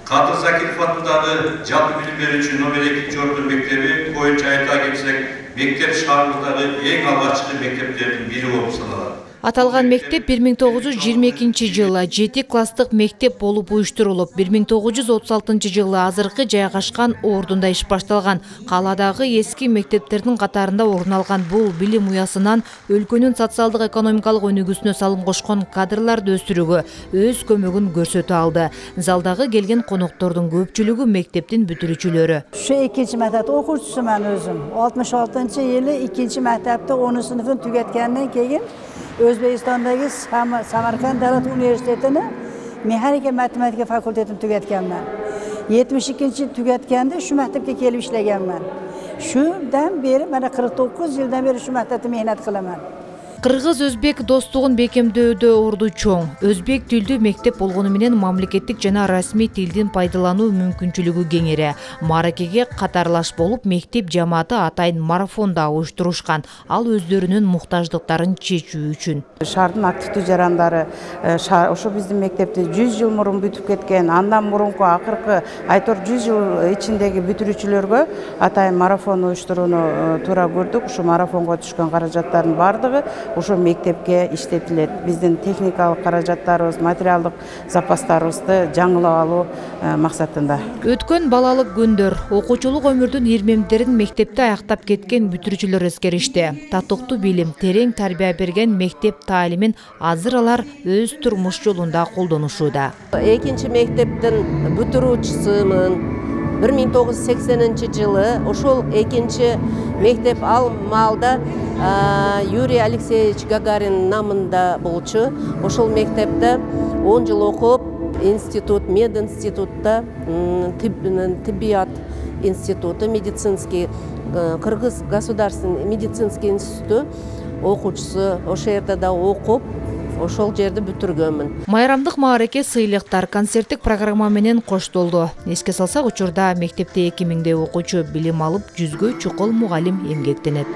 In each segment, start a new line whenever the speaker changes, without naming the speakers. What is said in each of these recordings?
Kadri Zakirov atындағы жалпы білім беруші номер 2 орта мектебі бойынша айта кетсек, мектеп шаарыбыздағы ең алғашқы мектептердің бірі болып саналады.
Аталған мектеп 1922 жылы 7 класстық мектеп болып уюштурулуп, 1936 жылы азыркы жайгашкан ордунда иш башталган. Каладагы эски мектептердин катарында орун алган бул билим уясынан өлкөнүн социалдык экономикалык өнүгүүсүнө салым кошкон кадрларды өстүрүүгө өз көмөгүн көрсөтө алды. Залдагы келген коноктордун көпчүлүгү мектептин бүтүрүүчүлөрү.
Şu 2. məktəb oxucusuman özüm. 66-cı ili 2. məktəbdə 10. sınıfın tükətkəndən keyin Özbekistan'daki Samarkand Devlet Üniversitesi'ne Mexanika Matematika Fakültetini tüketkenmen. 72. tüketkende şu mektepte kelip işlegenmen. Şudan beri, bana 49 yıldan beri şu mektepte mehnet kılaman.
Кыргыз-өзбек достугун бекемдөөдө орду чоң. Өзбек тилдүү мектеп болгону менен мамлекеттик жана расмий тилдин пайдалануу мүмкүнчүлүгү кеңири. Маракеге катарлаш болуп, мектеп жамааты атайын марафонда уюштурушкан. Ал өздөрүнүн муктаждыктарын чечүү үчүн.
Шаардын активдүү жарандары ошо биздин мектепти 100 жыл мурун бүтүп кеткен, андан мурунку акыркы айтор 100 жыл ичиндеги бүтүрүүчүлөргө атайын марафон уюштурууну туура көрдүк. Ушу марафонго түшкөн каражаттардын бардыгы ошо мектепке иштетилет. Биздин техникалык каражаттарыбыз, материалдык запастарыбызды жаңылап алуу максатында.
Өткөн балалык күндөр, окуучулук өмүрдүн ирмемдерин мектепте аяктап кеткен бүтүрүүчүлөр эскеришти. Татыктуу билим, терең тарбия берген мектеп таалимин азыр алар өз турмуш жолунда колдонушууда.
Экинчи мектептин бүтүрүүчүсүмүн. 1980 жылы ошол экинчи мектеп ал маалда Юрий Алексеевич Гагарин намында болчу. Ошол мектепте 10 жыл окуп, институт, мединститутта, тиббият институту, медицинский, Кыргыз государственный медицинский институту окуучусу, ошол жерде да окуп, ошол жерди бүтүргөнмүн.
Майрамдык маареке, сыйлыктар, концерттик программа менен коштолду. Эске салсак, учурда мектепте 2000 окуучу билим алып, 100гө чукул мугалим эмгектенет.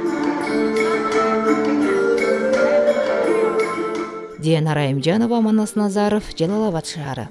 Диана Раимжанова, Манас Назаров, Жалал Абад шаары.